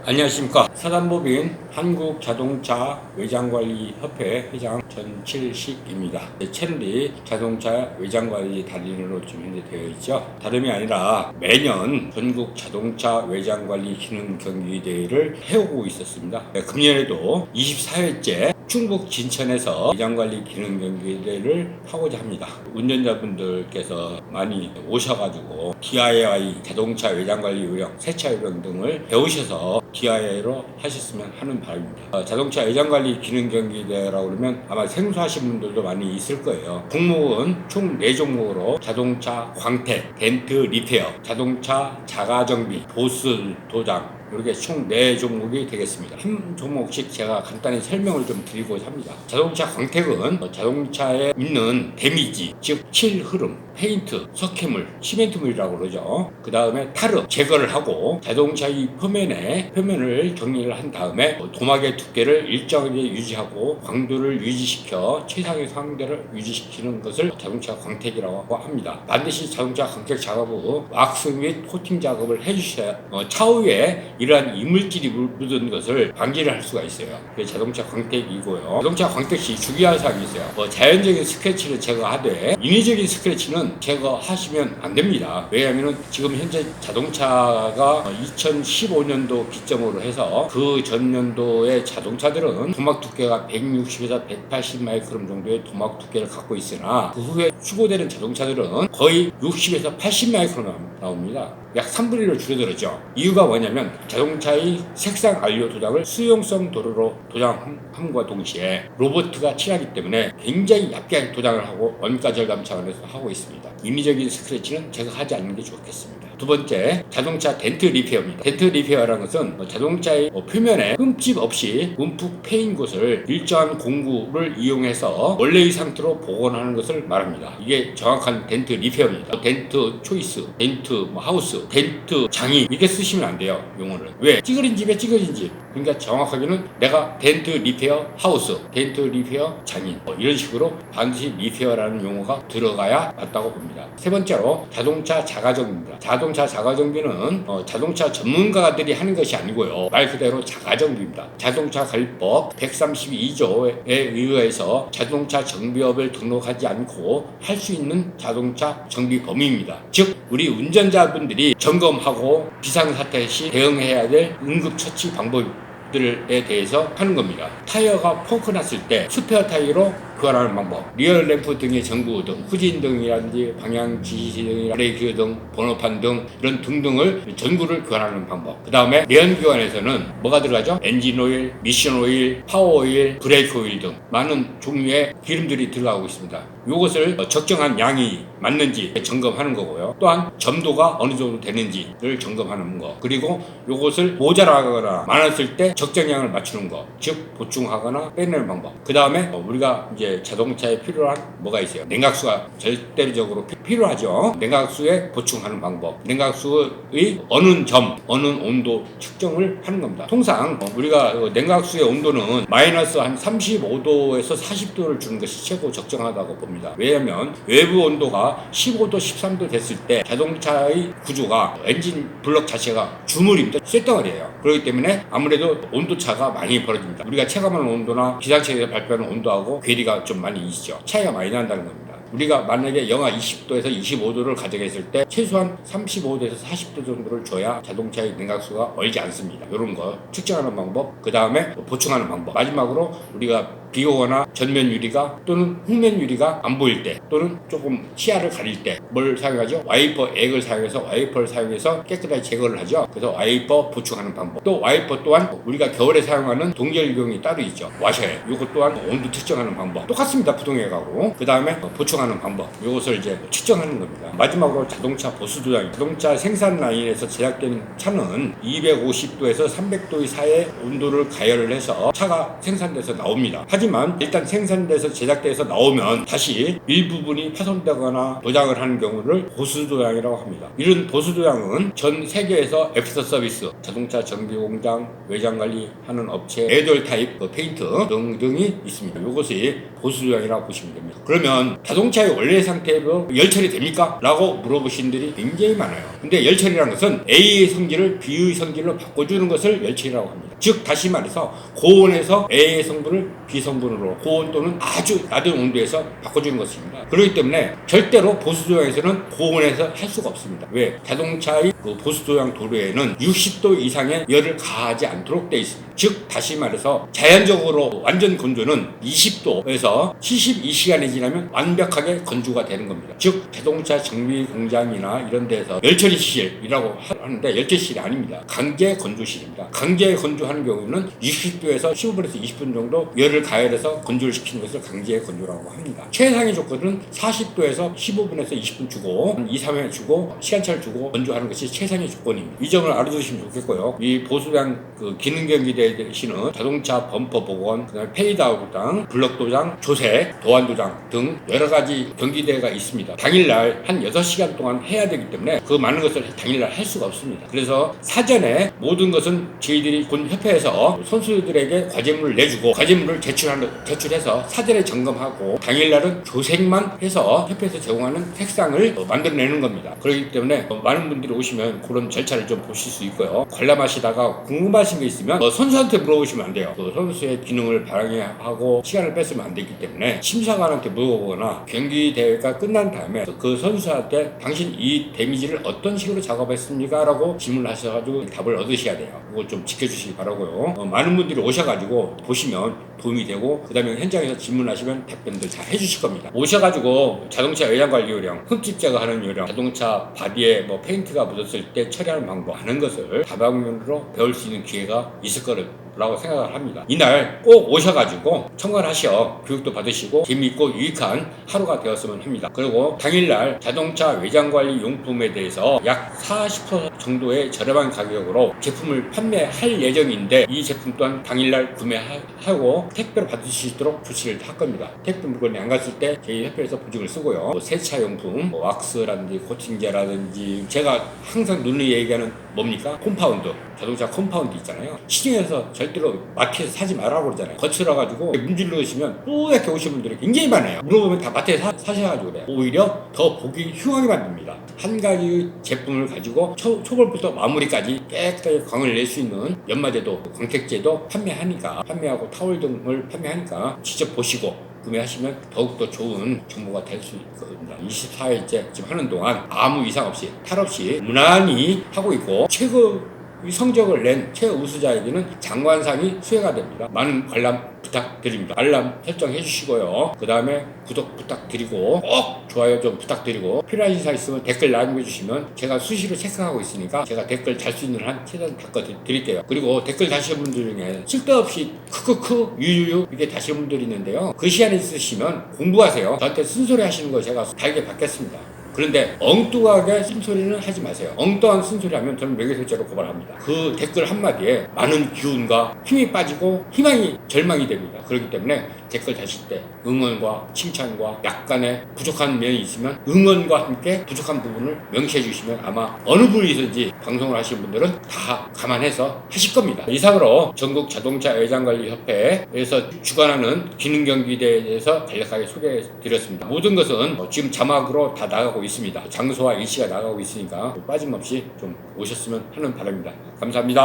안녕하십니까. 사단법인 한국자동차 외장관리협회 회장 전칠식입니다. 채널이 자동차 외장관리 달인으로 좀 현재 되어 있죠. 다름이 아니라 매년 전국 자동차 외장관리 기능 경기대회를 해오고 있었습니다. 금년에도 24회째 충북 진천에서 외장관리 기능 경기대회를 하고자 합니다. 운전자분들께서 많이 오셔가지고 DIY 자동차 외장관리 요령, 세차 요령 등을 배우셔서 DIY로 하셨으면 하는 바람입니다. 자동차 외장관리 기능 경기대회라고 그러면 아마 생소하신 분들도 많이 있을 거예요. 종목은 총 4종목으로 자동차 광택, 덴트 리페어, 자동차 자가정비, 보스 도장, 이렇게 총 4종목이 되겠습니다. 한 종목씩 제가 간단히 설명을 좀 드리고자 합니다. 자동차 광택은 자동차에 있는 데미지, 즉 칠 흐름, 페인트, 석회물, 시멘트물이라고 그러죠. 그 다음에 타르 제거를 하고 자동차의 표면을 정리를 한 다음에 도막의 두께를 일정하게 유지하고 광도를 유지시켜 최상의 상대를 유지시키는 것을 자동차 광택이라고 합니다. 반드시 자동차 광택 작업 후 왁스 및 코팅 작업을 해주셔야 차후에 이러한 이물질이 묻은 것을 방지를 할 수가 있어요. 그게 자동차 광택이고요. 자동차 광택 시 주의할 사항이 있어요. 자연적인 스크래치를 제거하되 인위적인 스크래치는 제거하시면 안 됩니다. 왜냐하면 지금 현재 자동차가 2015년도 기점으로 해서 그 전년도의 자동차들은 도막 두께가 160에서 180 마이크론 정도의 도막 두께를 갖고 있으나 그 후에 추고되는 자동차들은 거의 60에서 80 마이크론 나옵니다. 약 3분의 1로 줄어들었죠. 이유가 뭐냐면 자동차의 색상 완료 도장을 수용성 도료로 도장함과 동시에 로봇가 칠하기 때문에 굉장히 얇게 도장을 하고 원가 절감 차원에서 하고 있습니다. 인위적인 스크래치는 제거하지 않는 게 좋겠습니다. 두 번째, 자동차 덴트 리페어입니다. 덴트 리페어라는 것은 자동차의 표면에 흠집 없이 움푹 패인 곳을 일정한 공구를 이용해서 원래의 상태로 복원하는 것을 말합니다. 이게 정확한 덴트 리페어입니다. 덴트 초이스, 덴트 하우스, 덴트 장이 이렇게 쓰시면 안 돼요. 용어를. 왜? 찌그린 집에 찌그린 집. 그러니까 정확하게는 내가 덴트 리페어 하우스, 덴트 리페어 장인 이런 식으로 반드시 리페어라는 용어가 들어가야 맞다고 봅니다. 세 번째로 자동차 자가정비입니다. 자동차 자가정비는 자동차 전문가들이 하는 것이 아니고요. 말 그대로 자가정비입니다. 자동차 관리법 132조에 의해서 자동차 정비업을 등록하지 않고 할 수 있는 자동차 정비 범위입니다. 즉 우리 운전자분들이 점검하고 비상사태 시 대응해야 될 응급처치 방법들에 대해서 하는 겁니다. 타이어가 펑크 났을 때 스페어 타이어로 교환하는 방법, 리얼 램프 등의 전구 등, 후진 등이라든지 방향 지시 등, 브레이크 등, 번호판 등 이런 등등을 전구를 교환하는 방법. 그 다음에 내연 교환에서는 뭐가 들어가죠? 엔진 오일, 미션 오일, 파워 오일, 브레이크 오일 등 많은 종류의 기름들이 들어가고 있습니다. 이것을 적정한 양이 맞는지 점검하는 거고요. 또한 점도가 어느 정도 되는지를 점검하는 거. 그리고 이것을 모자라거나 많았을 때 적정량을 맞추는 거. 즉 보충하거나 빼내는 방법. 그 다음에 우리가 이제 자동차에 필요한 뭐가 있어요? 냉각수가 절대적으로 필요하죠. 냉각수에 보충하는 방법. 냉각수의 어느 점, 어느 온도 측정을 하는 겁니다. 통상 우리가 냉각수의 온도는 마이너스 한 35도에서 40도를 주는 것이 최고 적정하다고 봅니다. 왜냐하면 외부 온도가 15도, 13도 됐을 때 자동차의 구조가 엔진 블럭 자체가 주물입니다. 쇳덩어리예요. 그렇기 때문에 아무래도 온도차가 많이 벌어집니다. 우리가 체감하는 온도나 기상청에서 발표하는 온도하고 괴리가 좀 많이 있죠. 차이가 많이 난다는 겁니다. 우리가 만약에 영하 20도에서 25도를 가정했을 때 최소한 35도에서 40도 정도를 줘야 자동차의 냉각수가 얼지 않습니다. 이런 거 측정하는 방법, 그 다음에 보충하는 방법. 마지막으로 우리가 비 오거나 전면 유리가 또는 후면 유리가 안 보일 때 또는 조금 시야를 가릴 때 뭘 사용하죠? 와이퍼 액을 사용해서 와이퍼를 사용해서 깨끗하게 제거를 하죠. 그래서 와이퍼 보충하는 방법. 또 와이퍼 또한 우리가 겨울에 사용하는 동결경이 따로 있죠. 와셔에 이것 또한 온도 측정하는 방법 똑같습니다. 부동액하고. 그 다음에 보충하는 방법. 이것을 이제 측정하는 겁니다. 마지막으로 자동차 보수 도장. 자동차 생산 라인에서 제작된 차는 250도에서 300도 사이의 온도를 가열을 해서 차가 생산돼서 나옵니다. 하지만 하지만 일단 생산돼서 제작돼서 나오면 다시 일부분이 파손되거나 도장을 하는 경우를 보수도양이라고 합니다. 이런 보수도양은 전 세계에서 애프터 서비스, 자동차 정비 공장, 외장 관리하는 업체, 애돌 타입 페인트 등등이 있습니다. 이것이 보수도양이라고 보시면 됩니다. 그러면 자동차의 원래 상태로 열처리 됩니까? 라고 물어보신 분들이 굉장히 많아요. 근데 열처리라는 것은 A의 성질을 B의 성질로 바꿔주는 것을 열처리라고 합니다. 즉 다시 말해서 고온에서 A의 성분을 B 성분으로, 고온 또는 아주 낮은 온도에서 바꿔주는 것입니다. 그렇기 때문에 절대로 보수도양에서는 고온에서 할 수가 없습니다. 왜? 자동차의 보수도양 도료에는 60도 이상의 열을 가하지 않도록 되어 있습니다. 즉 다시 말해서 자연적으로 완전 건조는 20도에서 72시간이 지나면 완벽하게 건조가 되는 겁니다. 즉 자동차 정비 공장이나 이런 데서 열처리실이라고 하는데 열처리실이 아닙니다. 강제 건조실입니다. 강제 건조하는 경우는 60도에서 15분에서 20분 정도 열을 가열해서 건조를 시키는 것을 강제 건조라고 합니다. 최상의 조건은 40도에서 15분에서 20분 주고 2, 3회 주고 시간차를 주고 건조하는 것이 최상의 조건입니다. 이 점을 알아두시면 좋겠고요. 이 보수량 기능 경기대에 시는 자동차 범퍼 복원, 그다음에 페이드아웃 도장, 블럭 도장, 조세, 도안 도장 등 여러 가지 경기대가 있습니다. 당일날 한 6시간 동안 해야 되기 때문에 그 많은 것을 당일날 할 수가 없습니다. 그래서 사전에 모든 것은 저희들이 본 협회에서 선수들에게 과제물을 내주고 과제물을 제출해서 사전에 점검하고 당일날은 조색만 해서 협회에서 제공하는 색상을 만들어내는 겁니다. 그렇기 때문에 많은 분들이 오시면 그런 절차를 좀 보실 수 있고요. 관람하시다가 궁금하신 게 있으면 선수한테 물어보시면 안 돼요. 그 선수의 기능을 방해하고 시간을 뺏으면 안 되기 때문에 심사관한테 물어보거나 경기 대회가 끝난 다음에 그 선수한테 당신 이 데미지를 어떤 식으로 작업했습니까? 라고 질문을 하셔가지고 답을 얻으셔야 돼요. 이걸 좀 지켜주시기 바라고요. 많은 분들이 오셔가지고 보시면 도움이 되고 그 다음에 현장에서 질문하시면 답변들 잘 해주실 겁니다. 오셔가지고 자동차 외장관리 요령, 흠집 제거하는 요령, 자동차 바디에 뭐 페인트가 묻었을 때 처리하는 방법 하는 것을 다방면으로 배울 수 있는 기회가 있을 거라고 생각을 합니다. 이날 꼭 오셔가지고 청관하셔 교육도 받으시고 재미있고 유익한 하루가 되었으면 합니다. 그리고 당일날 자동차 외장관리 용품에 대해서 약 40% 정도의 저렴한 가격으로 제품을 판매할 예정인데 이 제품 또한 당일날 구매하고 택배로 받으실 수 있도록 조치를 할 겁니다. 택배 물건이 안 갔을 때 저희 협회에서 보증을 쓰고요. 세차용품, 왁스라든지 코팅제라든지 제가 항상 눈이 얘기하는 뭡니까? 컴파운드, 자동차 컴파운드 있잖아요. 시중에서 절대로 마트에서 사지 말라고 그러잖아요. 거칠어가지고 문질러시면 뿌옇게 오신 분들이 굉장히 많아요. 물어보면 다 마트에서 사셔가지고 그래요. 오히려 더 보기 흉하게 만듭니다. 한 가지 제품을 가지고 초벌부터 마무리까지 깨끗하게 광을 낼 수 있는 연마제도, 광택제도 판매하고 타월 등을 판매하니까 직접 보시고 구매하시면 더욱더 좋은 정보가 될 수 있거든요. 24회째 지금 하는 동안 아무 이상 없이 탈 없이 무난히 하고 있고 최고 성적을 낸 최우수자에게는 장관상이 수여가 됩니다. 많은 관람 부탁드립니다. 알람 설정해 주시고요. 그 다음에 구독 부탁드리고 꼭 좋아요 좀 부탁드리고 필요한 사항 있으면 댓글 남겨주시면 제가 수시로 체크하고 있으니까 제가 댓글 달 수 있는 한 최대한 바꿔드릴게요. 그리고 댓글 다시는 분들 중에 쓸데없이 크크크 유유유 이렇게 다시는 분들이 있는데요. 그 시간에 있으시면 공부하세요. 저한테 쓴소리 하시는 거 제가 달게 받겠습니다. 그런데 엉뚱하게 쓴소리는 하지 마세요. 엉뚱한 쓴소리 하면 저는 명예훼손죄로 고발합니다. 그 댓글 한마디에 많은 기운과 힘이 빠지고 희망이 절망이 됩니다. 그렇기 때문에 댓글 다실 때 응원과 칭찬과 약간의 부족한 면이 있으면 응원과 함께 부족한 부분을 명시해 주시면 아마 어느 분이든지 방송을 하시는 분들은 다 감안해서 하실 겁니다. 이상으로 전국 자동차 외장관리협회에서 주관하는 기능경기대에 대해서 간략하게 소개해 드렸습니다. 모든 것은 지금 자막으로 다 나가고 있습니다. 장소와 일시가 나가고 있으니까 빠짐없이 좀 오셨으면 하는 바람입니다. 감사합니다.